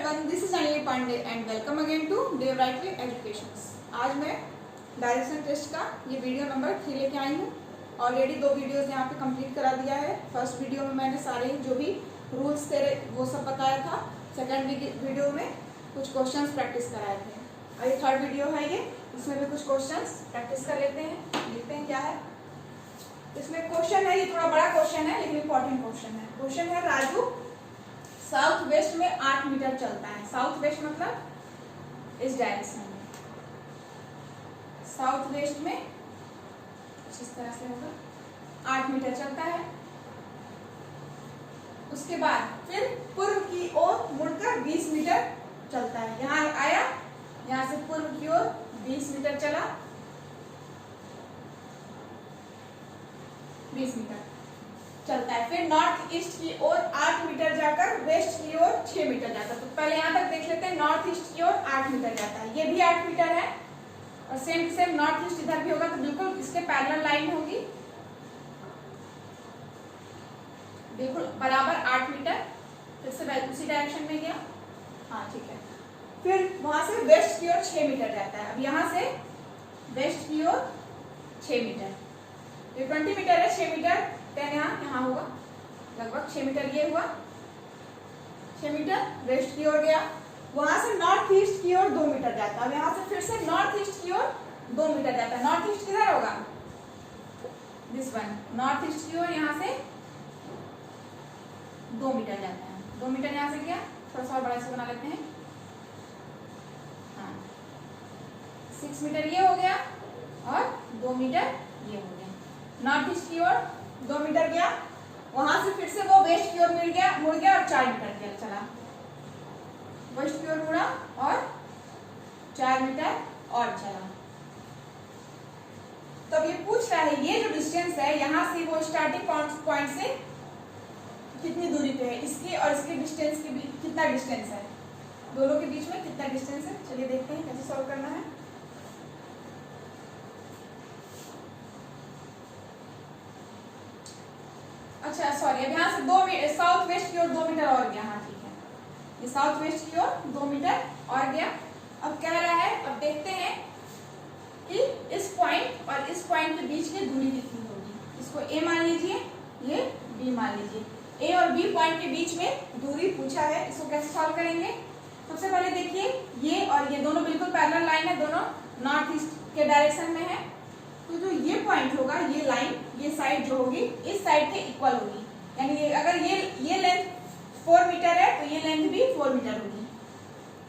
everyone, this is Anil Pandey and welcome again to Day Right Way Education। आज मैं direction test का ये video number 3 लेके आई हूँ। ऑलरेडी 2 वीडियोस यहाँ पे कंप्लीट करा दिया है। फर्स्ट वीडियो में मैंने सारे जो भी रूल्स थे वो सब बताया था। सेकंड वीडियो में कुछ क्वेश्चंस प्रैक्टिस कराए थे और ये थर्ड वीडियो है ये, इसमें भी कुछ क्वेश्चंस प्रैक्टिस कर लेते हैं, देखते हैं क्या है। इसमें क्वेश्चन है, ये थोड़ा बड़ा क्वेश्चन है लेकिन इंपॉर्टेंट क्वेश्चन है। क्वेश्चन है राजू साउथ वेस्ट में 8 मीटर चलता है। साउथ वेस्ट मतलब इस डायरेक्शन में, साउथ वेस्ट में इस तरह से होगा, 8 मीटर चलता है। उसके बाद फिर पूर्व की ओर मुड़कर 20 मीटर चलता है। यहाँ आया, यहाँ से पूर्व की ओर 20 मीटर चला, 20 मीटर चलता है। फिर नॉर्थ ईस्ट की ओर 8 मीटर जाकर वेस्ट की ओर 6 मीटर जाता है। तो पहले यहाँ तक देख लेते हैं। नॉर्थ ईस्ट की ओर 8 मीटर जाता है, ये भी 8 मीटर है और same to same north east इधर भी होगा, तो बिल्कुल इसके पैरेलल लाइन होगी, बिल्कुल बराबर 8 मीटर। फिर से उसी डायरेक्शन में गया, हाँ ठीक है। फिर वहां से वेस्ट की ओर 6 मीटर जाता है। अब यहाँ से वेस्ट की ओर 6 मीटर, ये 20 मीटर है, 6 मीटर 10 यहाँ होगा, लगभग 6 मीटर ये हुआ, 6 मीटर वेस्ट की ओर गया। वहां से नॉर्थ ईस्ट की ओर 2 मीटर जाता है। यहाँ से फिर से नॉर्थ ईस्ट की ओर 2 मीटर जाता है। नॉर्थ ईस्ट किधर होगा, दिस वन, नॉर्थ ईस्ट की ओर यहाँ से 2 मीटर जाता है। 2 मीटर यहाँ से गया, थोड़ा सा बड़ा से बना लेते हैं, हाँ 6 मीटर ये हो गया और 2 मीटर ये हो गया। नॉर्थ ईस्ट की ओर 2 मीटर गया, वहां से फिर से वो वेस्ट की ओर मुड़ गया और 4 मीटर चला, वेस्ट की ओर मुड़ा और 4 मीटर और चला। तो ये पूछ रहा है ये जो डिस्टेंस है यहाँ से वो स्टार्टिंग पॉइंट से कितनी दूरी पे है, इसके और इसके डिस्टेंस के बीच कितना डिस्टेंस है, दोनों के बीच में कितना डिस्टेंस है। चलिए देखते हैं कैसे सॉल्व करना है। अच्छा सॉरी, अब यहाँ से 2 साउथ वेस्ट की ओर 2 मीटर और गया, हाँ ठीक है, ये साउथ वेस्ट की ओर 2 मीटर और गया। अब कह रहा है, अब देखते हैं कि इस पॉइंट और इस पॉइंट के बीच की दूरी कितनी होगी। इसको ए मान लीजिए, ये बी मान लीजिए। ए और बी पॉइंट के बीच में दूरी पूछा है, इसको कैसे सॉल्व करेंगे। सबसे पहले देखिए ये और ये दोनों बिल्कुल पैरेलल लाइन है, दोनों नॉर्थ ईस्ट के डायरेक्शन में है। तो जो ये पॉइंट होगा, ये लाइन, ये साइड जो होगी इस साइड के इक्वल होगी, यानी अगर ये लेंथ 4 मीटर है तो ये लेंथ भी 4 मीटर होगी,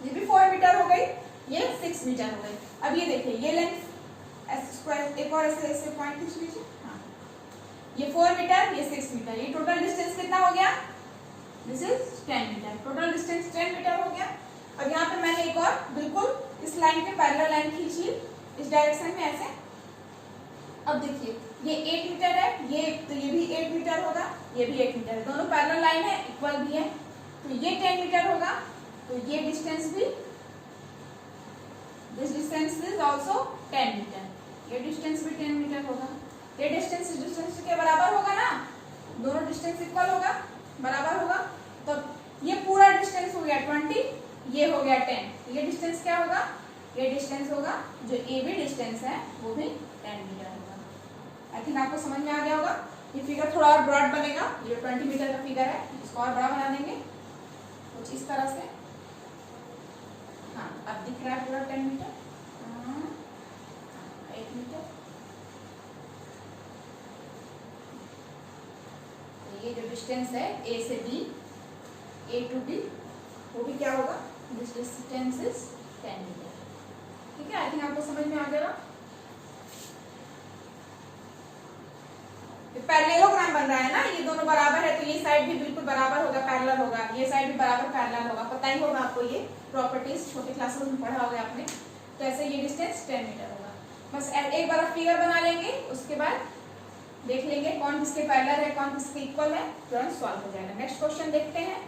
ये भी 4 मीटर हो गई, ये 6 मीटर हो गई। अब ये देखिए ये लेंथ एस स्क्वायर, एक और ऐसे पॉइंट खींच लीजिए, हाँ ये 4 मीटर, ये 6 मीटर, ये टोटल डिस्टेंस कितना हो गया, this is 10 metre, total distance 10 metre हो गया। अब यहाँ पे मैंने एक और बिल्कुल इस लाइन के पैरेलल लाइन खींच ली इस डायरेक्शन में ऐसे। अब देखिए ये 8 मीटर है, ये तो ये भी 8 मीटर होगा, ये भी 8 मीटर है, दोनों पैरेलल लाइन है, इक्वल भी है, तो ये 10 मीटर होगा। तो ये डिस्टेंस भी, this distance is also 10 metre, ये डिस्टेंस भी 10 मीटर होगा। ये डिस्टेंस इस डिस्टेंस के बराबर होगा ना, दोनों डिस्टेंस इक्वल होगा, बराबर होगा। तो ये पूरा डिस्टेंस हो गया 20, ये हो गया 10, ये डिस्टेंस क्या होगा, ये डिस्टेंस होगा, जो ए बी डिस्टेंस है वो भी 10 मीटर होगा। आई थिंक आपको समझ में आ गया होगा। ये फिगर थोड़ा और ब्रॉड बनेगा, ये 20 मीटर का फिगर है, इसको और बड़ा बना देंगे कुछ इस तरह से, हाँ अब दिख रहा है पूरा 10 मीटर, 8 मीटर। तो ये जो डिस्टेंस है ए से बी, ए टू बी, वो भी क्या होगा, दिस डिस्टेंस इज 10 मीटर। ठीक है, आई थिंक आपको समझ में आ गया। पैरेललोग्राम बन रहा है ना, ये दोनों बराबर है तो ये साइड भी बिल्कुल बराबर होगा, पैरेलल होगा, ये साइड भी बराबर पैरेलल होगा। पता ही होगा आपको, ये प्रॉपर्टीज छोटे क्लासेस में पढ़ा होगा आपने। तो ऐसे ये डिस्टेंस 10 मीटर होगा। बस एक बार आप फिगर बना लेंगे, उसके बाद देख लेंगे कौन किसके पैरेलल है, कौन किसके इक्वल है, तुरंत सॉल्व हो जाएगा। नेक्स्ट क्वेश्चन देखते हैं।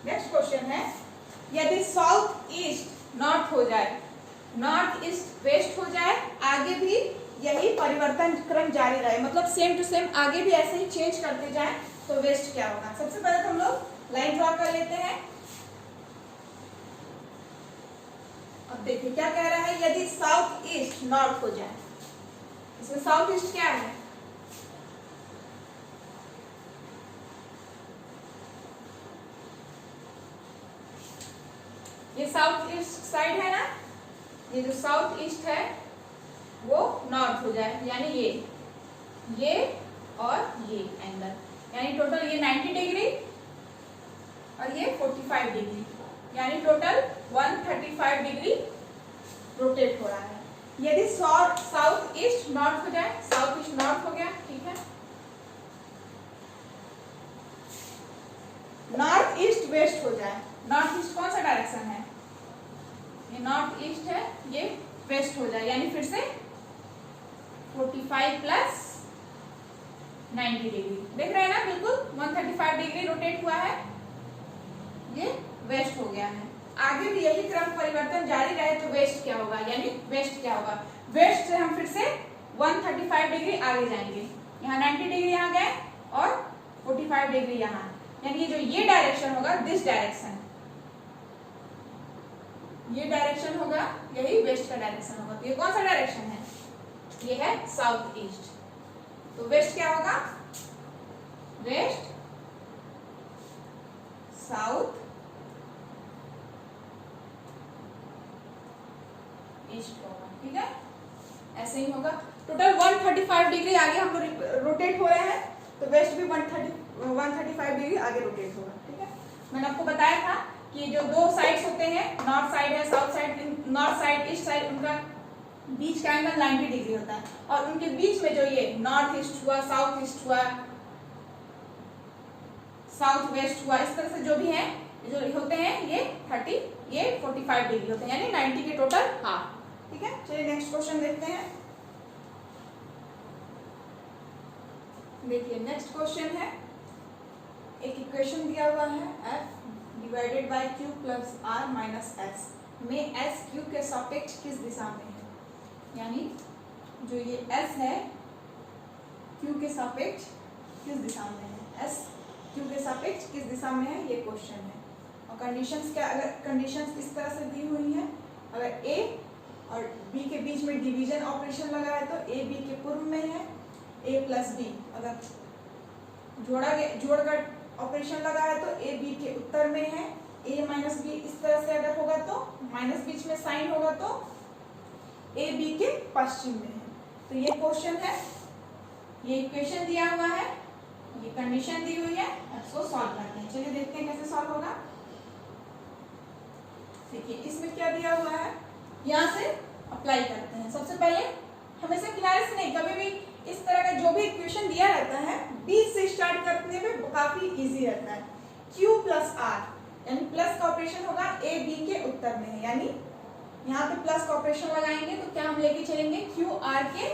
नेक्स्ट क्वेश्चन है यदि साउथ ईस्ट नॉर्थ हो जाए, नॉर्थ ईस्ट वेस्ट हो जाए, आगे भी यही परिवर्तन क्रम जारी रहे, मतलब सेम टू सेम आगे भी ऐसे ही चेंज करते जाए, तो वेस्ट क्या होगा? सबसे पहले तो हम लोग लाइन ड्रॉ कर लेते हैं। अब देखिए क्या कह रहा है, यदि साउथ ईस्ट नॉर्थ हो जाए, इसमें साउथ ईस्ट क्या है? ये साउथ ईस्ट साइड है ना, ये जो साउथ ईस्ट है वो नॉर्थ हो जाए, यानी ये और ये एंगल, यानी टोटल ये 90 डिग्री और ये 45 डिग्री, यानी टोटल 135 डिग्री रोटेट हो रहा है। यदि साउथ ईस्ट नॉर्थ हो जाए, साउथ ईस्ट नॉर्थ हो गया, ठीक है, नॉर्थ ईस्ट वेस्ट हो जाए, नॉर्थ ईस्ट कौन सा डायरेक्शन है? ये नॉर्थ ईस्ट है, ये वेस्ट हो जाए, यानी फिर से 45 प्लस 90 डिग्री, देख रहे हैं ना, बिल्कुल 135 डिग्री रोटेट हुआ है, ये वेस्ट हो गया है। आगे भी यही क्रम परिवर्तन जारी रहे तो वेस्ट क्या होगा, यानी वेस्ट क्या होगा? वेस्ट से हम फिर से 135 डिग्री आगे जाएंगे, यहाँ 90 डिग्री यहाँ गए और 45 डिग्री यहाँ, यानी जो ये डायरेक्शन होगा, दिस डायरेक्शन, ये डायरेक्शन होगा, यही वेस्ट का डायरेक्शन होगा। तो ये कौन सा डायरेक्शन है? ये है साउथ ईस्ट। तो वेस्ट क्या होगा? वेस्ट साउथ ईस्ट होगा, ठीक है, ऐसे ही होगा। टोटल 135 डिग्री आगे हम लोग रोटेट हो रहे हैं, तो वेस्ट भी 135 डिग्री आगे रोटेट होगा, ठीक है। मैंने आपको बताया था कि जो दो साइड्स होते हैं, नॉर्थ साइड है, south side, north side, east side, उनका बीच का एंगल 90 डिग्री होता है, और उनके बीच में जो ये नॉर्थ ईस्ट हुआ, साउथ ईस्ट हुआ, साउथ वेस्ट हुआ, इस तरह से जो भी है, जो होते हैं, ये 30, ये 45 डिग्री होते हैं, यानी 90 के टोटल हाफ, ठीक है। चलिए नेक्स्ट क्वेश्चन देखते हैं। देखिए नेक्स्ट क्वेश्चन है, एक इक्वेशन दिया हुआ है f divided by q plus r minus s में s q के सापेक्ष किस दिशा में है, यानी जो ये s है q के सापेक्ष किस दिशा में है, s q के सापेक्ष किस दिशा में है, ये क्वेश्चन है। और कंडीशंस क्या, अगर कंडीशंस इस तरह से दी हुई है, अगर a और b के बीच में डिवीजन ऑपरेशन लगा है तो a b के पूर्व में है, a प्लस b, अगर जोड़कर ऑपरेशन लगा है तो a b के उत्तर में है, a माइनस b इस तरह से अगर होगा तो माइनस बीच में साइन होगा तो a b के पश्चिम में है। तो ये क्वेश्चन है, ये इक्वेशन दिया हुआ है, ये कंडीशन दी हुई है, इसको सॉल्व करते हैं। चलिए देखते हैं कैसे सॉल्व होगा। देखिए इसमें क्या दिया हुआ है, यहाँ से अप्लाई करते हैं। सबसे पहले हमेशा किनारे से नहीं, कभी भी इस तरह का जो भी इक्वेशन दिया रहता है बीच से स्टार्ट करने में काफी इजी रहता है। q प्लस r, यानी प्लस का ऑपरेशन होगा a b के उत्तर में है, यानी यहाँ पे प्लस का ऑपरेशन लगाएंगे तो क्या हम लेके चलेंगे, q r के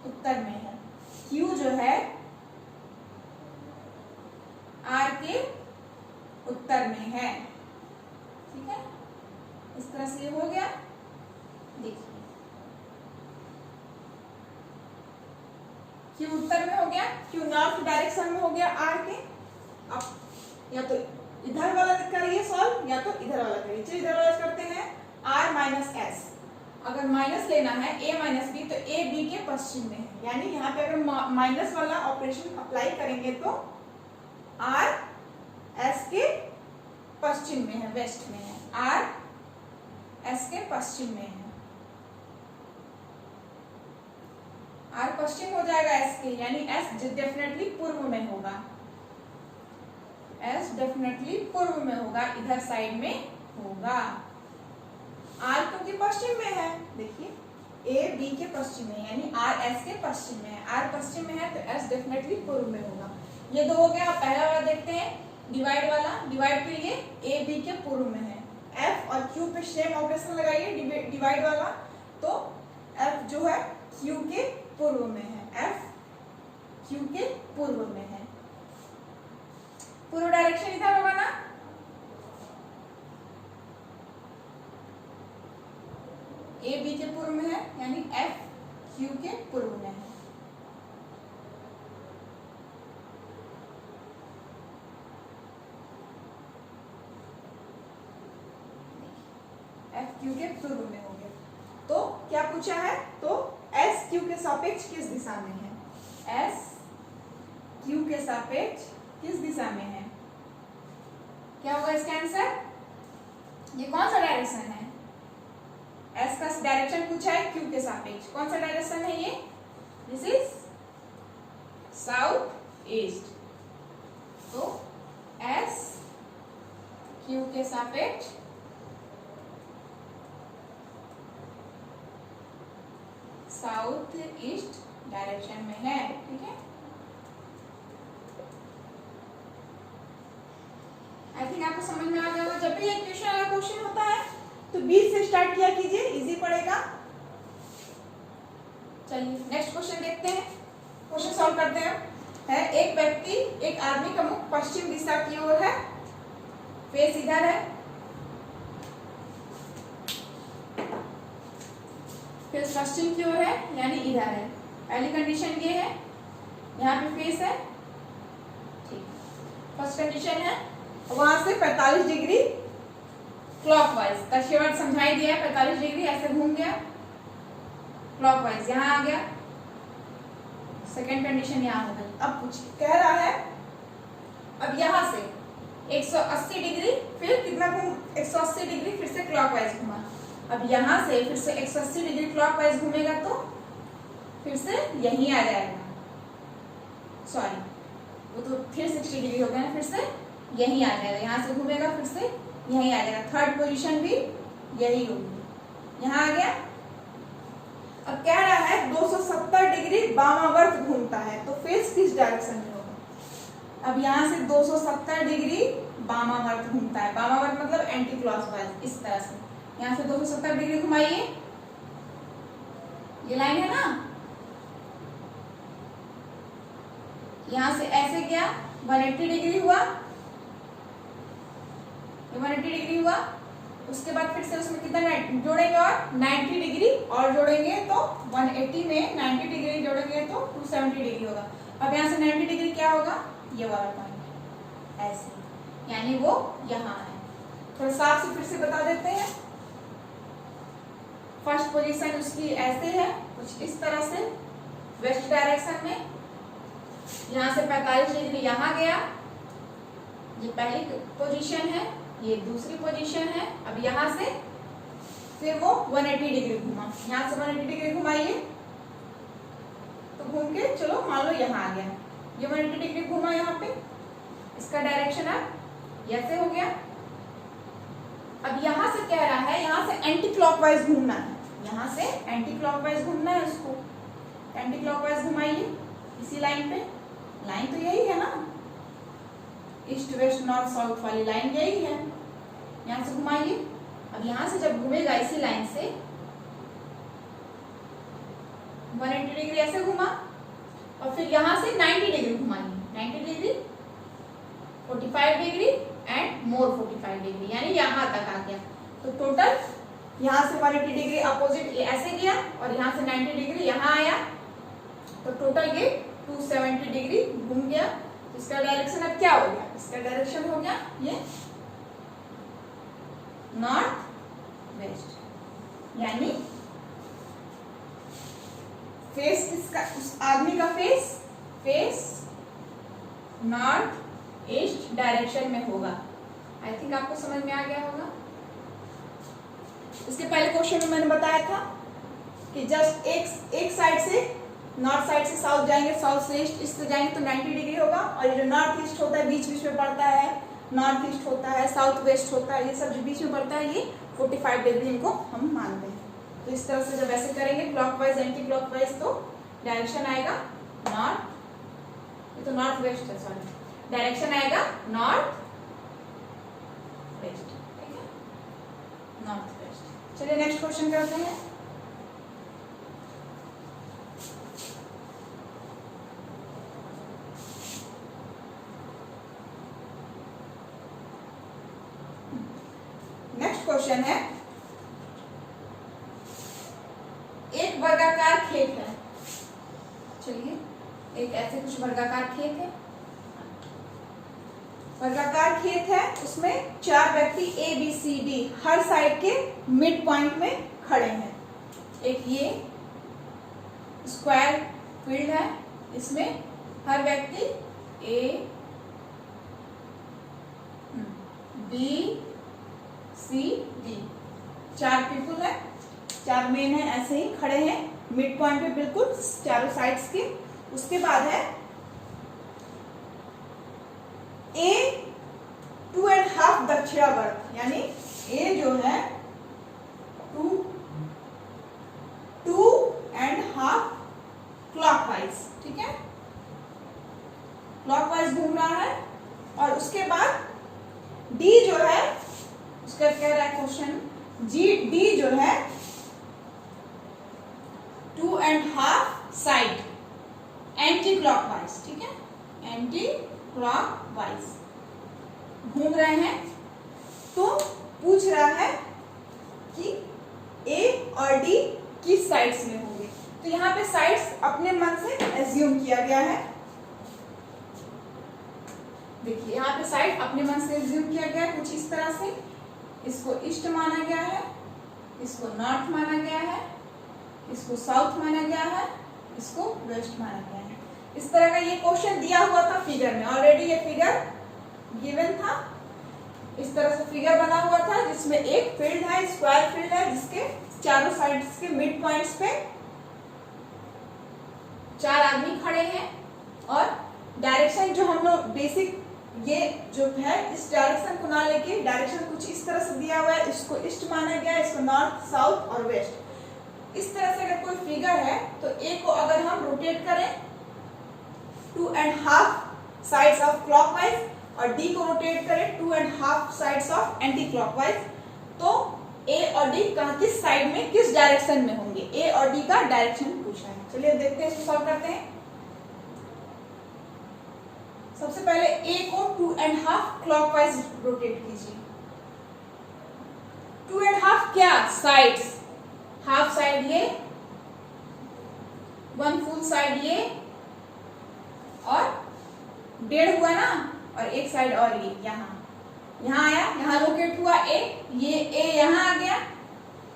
उत्तर में है, q जो है r के उत्तर में है, ठीक है। इस तरह से ये हो गया। देखिए Q उत्तर में हो गया, Q नॉर्थ डायरेक्शन में हो गया R के। अब या तो इधर वाला करिए सॉल्व, या तो इधर वाला करिए। चलिए इधर वाला करते हैं, R माइनस S, अगर माइनस लेना है A माइनस B तो A B के पश्चिम में है, यानी यहाँ पे अगर माइनस वाला ऑपरेशन अप्लाई करेंगे तो R S के पश्चिम में है, वेस्ट में है, R S के पश्चिम में है, R पश्चिम हो जाएगा S के, यानी S डेफिनेटली पूर्व में होगा, S डेफिनेटली पूर्व में होगा, इधर साइड में होगा। R क्योंकि पश्चिम में है, देखिए A B के पश्चिम में, यानी R S के पश्चिम में है, R पश्चिम में है तो S डेफिनेटली पूर्व में होगा। ये दो हो गया। पहला वाला देखते हैं, डिवाइड वाला, डिवाइड के लिए A B के पूर्व में है, F और Q पे सेम ऑपरेशन लगाइए डिवाइड वाला, तो F जो है Q के पूर्व में है, F Q के पूर्व में है, पूर्व डायरेक्शन इधर होगा ना, क्यू के पूर्व में है। एफ क्यू के पूर्व में हो गया। तो क्या पूछा है, तो एस क्यू के सापेक्ष किस दिशा में है, एस क्यू के सापेक्ष किस दिशा में है, क्या होगा इसका आंसर, ये कौन सा डायरेक्शन है, एस का डायरेक्शन पूछा है क्यू के सापेक्ष, कौन सा डायरेक्शन है ये, दिस इज साउथ ईस्ट। तो एस क्यू के सापेक्ष साउथ ईस्ट डायरेक्शन में है, ठीक है। आई थिंक आपको समझ में आ गया होगा। जब भी एक क्वेश्चन होता है तो बीच से स्टार्ट किया कीजिए, इजी पड़ेगा। चलिए नेक्स्ट क्वेश्चन देखते हैं, क्वेश्चन सॉल्व करते हैं। एक व्यक्ति, एक आदमी का मुख पश्चिम दिशा की ओर है, फेस इधर है, फेस पश्चिम की ओर है यानी इधर है। पहली कंडीशन ये है, यहाँ पे फेस है, ठीक। फर्स्ट कंडीशन है वहां से 45 डिग्री क्लॉकवाइज, कक्षेवर्त समझाई दिया है, 45 डिग्री ऐसे घूम गया क्लॉकवाइज, यहाँ आ गया। सेकेंड कंडीशन यहाँ हो गई। अब पूछ कह रहा है अब यहाँ से 180 डिग्री, फिर कितना घूम, 180 डिग्री फिर से क्लॉकवाइज घुमा। अब यहाँ से फिर से 180 डिग्री क्लॉकवाइज घूमेगा तो फिर से यहीं आ जाएगा, सॉरी वो तो फिर 60 डिग्री हो गया ना, फिर से यहीं आ जाएगा, यहाँ से घूमेगा फिर से यहीं आ जाएगा। थर्ड पोजीशन भी यही होगी, यहाँ आ गया। अब कह रहा है 270 डिग्री वामावर्त घूमता है, तो फेस किस डायरेक्शन में होगा। अब यहाँ से 270 डिग्री वामावर्त घूमता है, वामावर्त मतलब एंटी क्लॉकवाइज, इस तरह से यहाँ से 270 डिग्री घुमाइए, ये लाइन है ना, यहाँ से ऐसे गया 180 डिग्री हुआ, 180 डिग्री हुआ। उसके बाद फिर से उसमें कितना जोड़ेंगे और 90 डिग्री और जोड़ेंगे तो 180 में 90 डिग्री जोड़ेंगे तो 270 डिग्री होगा। अब यहाँ से 90 डिग्री क्या होगा, ये वाला पॉइंट ऐसे, यानी वो यहाँ है। थोड़ा साफ से फिर से बता देते हैं। फर्स्ट पोजीशन उसकी ऐसे है, कुछ इस तरह से वेस्ट डायरेक्शन में, यहाँ से 45 डिग्री यहाँ गया, ये पहली पोजीशन है, ये दूसरी पोजीशन है। अब यहाँ से फिर वो 180 डिग्री घुमा, यहाँ से 180 डिग्री घुमाइए तो घूम के चलो मान लो यहाँ आ गया, ये 180 डिग्री घुमा यहाँ पे, इसका डायरेक्शन अब ऐसे हो गया। अब यहाँ से कह रहा है यहाँ से एंटी क्लॉकवाइज घूमना है, यहाँ से एंटी क्लॉकवाइज घूमना है, उसको एंटी क्लॉकवाइज घुमाइए इसी लाइन पे, लाइन तो यही है ना, ईस्ट वेस्ट नॉर्थ साउथ वाली लाइन यही है, यहाँ से घुमाइए। अब यहाँ से जब घूमेगा इसी लाइन से 180 डिग्री ऐसे घुमा और फिर यहाँ से 90 डिग्री घुमाइए, 90 degree 45 degree and more 45 degree, यानी यहाँ तक आ गया। तो टोटल यहाँ से 180 डिग्री अपोजिट ऐसे गया और यहाँ से 90 डिग्री यहाँ आया, तो टोटल ये 270 डिग्री घूम गया। इसका डायरेक्शन अब क्या हो गया, इसका डायरेक्शन हो गया ये नॉर्थ वेस्ट, यानी फेस किसका, उस आदमी का face, face north east direction में होगा। आई थिंक आपको समझ में आ गया होगा। इसके पहले क्वेश्चन में मैंने बताया था कि जस्ट एक साइड से, नॉर्थ साइड से साउथ जाएंगे, साउथ से ईस्ट, ईस्ट से जाएंगे तो 90 डिग्री होगा, और ये जो नॉर्थ ईस्ट होता है बीच बीच में पड़ता है, नॉर्थ ईस्ट होता है, साउथ वेस्ट होता है, ये सब जो बीच में पड़ता है ये 45 डिग्री इनको हम मानते हैं। तो इस तरह से जब ऐसे करेंगे क्लॉकवाइज एंटी क्लॉकवाइज तो डायरेक्शन आएगा नॉर्थ, ये तो नॉर्थ वेस्ट है, सॉरी, डायरेक्शन आएगा नॉर्थ वेस्ट, ठीक है, नॉर्थ वेस्ट। चलिए नेक्स्ट क्वेश्चन करते हैं। नेक्स्ट क्वेश्चन है, एक वर्गाकार खेत है, वर्गाकार खेत है, वर्गाकार खेत है, उसमें 4 व्यक्ति ए बी सी डी हर साइड के मिड पॉइंट में खड़े हैं। एक ये स्क्वायर फील्ड है, इसमें हर व्यक्ति A B C D 4 people है, 4 मेन है, ऐसे ही खड़े हैं मिड पॉइंट पे बिल्कुल चारों साइड्स के। उसके बाद है ए 2.5 दक्षिणावर्त, यानी ए जो है 2.5 क्लॉकवाइज, ठीक है, क्लॉकवाइज घूम रहा है। और उसके बाद डी जो है, उसका कह रहा है क्वेश्चन डी जो है 2.5 साइड एंटी क्लॉकवाइज, ठीक है, एंटी क्लॉकवाइज घूम रहे हैं। तो पूछ रहा है कि ए और डी किस साइड्स में होंगे। तो यहाँ पे साइड्स अपने मन से एज्यूम किया गया है। देखिए यहाँ पे साइड अपने मन से एज्यूम किया गया है कुछ इस तरह से। इसको ईस्ट माना गया है, इसको नॉर्थ माना गया है, इसको साउथ माना गया है, इसको वेस्ट माना गया है। इस तरह का ये क्वेश्चन दिया हुआ था फिगर में, ऑलरेडी ये फिगर गिवन था। इस तरह से फिगर बना हुआ था जिसमें एक फील्ड है, स्क्वायर फील्ड है, जिसके चारों साइड्स के मिड पॉइंट्स पे 4 आदमी खड़े हैं। और डायरेक्शन जो हम लोग बेसिक ये जो है इस डायरेक्शन को ना लेके डायरेक्शन कुछ इस तरह से दिया हुआ है, इसको ईस्ट माना गया है, इसको नॉर्थ साउथ और वेस्ट। इस तरह से अगर कोई फिगर है तो ए को अगर हम रोटेट करें 2.5 साइड्स ऑफ क्लॉकवाइज और डी को रोटेट करें 2.5 साइड्स ऑफ एंटी क्लॉकवाइज, तो ए और डी कहां किस साइड में किस डायरेक्शन में होंगे, ए और डी का डायरेक्शन पूछा है। चलिए देखते हैं, इसको सॉल्व करते हैं। सबसे पहले ए को 2.5 क्लॉकवाइज रोटेट कीजिए। 2.5 क्या साइड्स, हाफ साइड ये, 1 फुल साइड ये, और 1.5 हुआ ना, और एक साइड और ये यहाँ आया, यहाँ लोकेट हुआ ए, ये ए यहाँ आ गया,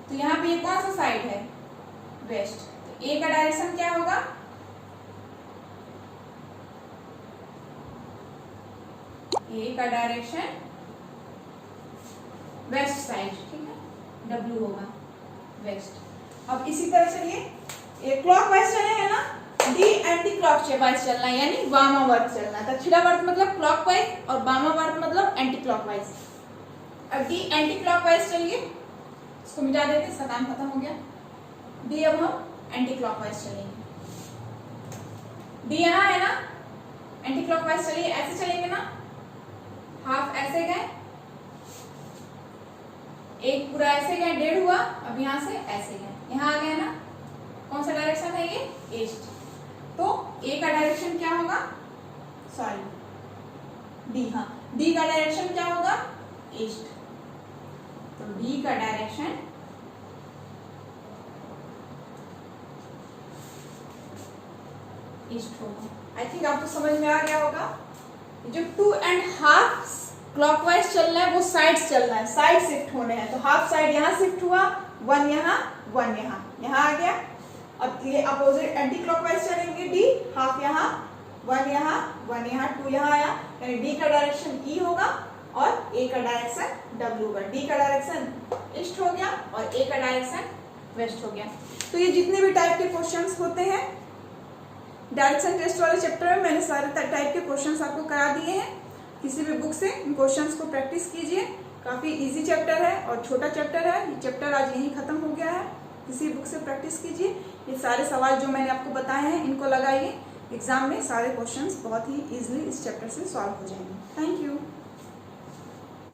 तो यहाँ पे ये कौन सा साइड है, वेस्ट। तो ए का डायरेक्शन क्या होगा, ए का डायरेक्शन वेस्ट साइड, ठीक है, डब्ल्यू होगा वेस्ट। अब इसी तरह चलिए ये क्लॉकवाइज चले हैं ना, डी एंटी क्लॉकवाइज चलना है, यानी वामावर्त चलना है। दक्षिणावर्त मतलब क्लॉकवाइज और वामावर्त मतलब एंटी क्लॉकवाइज। अब डी एंटी क्लॉकवाइज चलिए, इसको मिटा देते, इसका काम खत्म हो गया। डी अब हम एंटी क्लॉकवाइज चलेंगे। डी यहाँ है ना, एंटी क्लॉकवाइज चलिए, ऐसे चलेंगे ना, हाफ ऐसे गए, एक पूरा ऐसे गए, 1.5 हुआ, अब यहाँ से ऐसे गए, यहाँ आ गए ना, कौन सा डायरेक्शन है ये, ईस्ट। तो ए का डायरेक्शन क्या होगा, सॉरी डी, हाँ डी का डायरेक्शन क्या होगा, ईस्ट। तो डी का डायरेक्शन ईस्ट होगा। आई थिंक आपको समझ में आ गया होगा। जो 2.5 क्लॉकवाइज चल रहा है वो साइड्स चल रहा है, साइड शिफ्ट होने हैं। तो हाफ साइड यहाँ शिफ्ट हुआ, 1 यहाँ 1 यहाँ, यहाँ आ गया। अब ये अपोजिट एंटी क्लॉकवाइज चलेंगे, डी हाफ यहाँ 1 यहाँ 1 यहाँ 2 यहाँ आया, यानी डी का डायरेक्शन ई होगा और ए का डायरेक्शन डब्ल्यू होगा। डी का डायरेक्शन ईस्ट हो गया और ए का डायरेक्शन वेस्ट हो गया। तो ये जितने भी टाइप के क्वेश्चंस होते हैं डायरेक्शन टेस्ट वाले चैप्टर में मैंने सारे टाइप के क्वेश्चंस आपको करा दिए हैं। किसी भी बुक से इन क्वेश्चंस को प्रैक्टिस कीजिए। काफ़ी इजी चैप्टर है और छोटा चैप्टर है। ये चैप्टर आज यहीं खत्म हो गया है। किसी बुक से प्रैक्टिस कीजिए। ये सारे सवाल जो मैंने आपको बताए हैं इनको लगाइए। एग्जाम में सारे क्वेश्चंस बहुत ही ईजिली इस चैप्टर से सॉल्व हो जाएंगे। Thank you.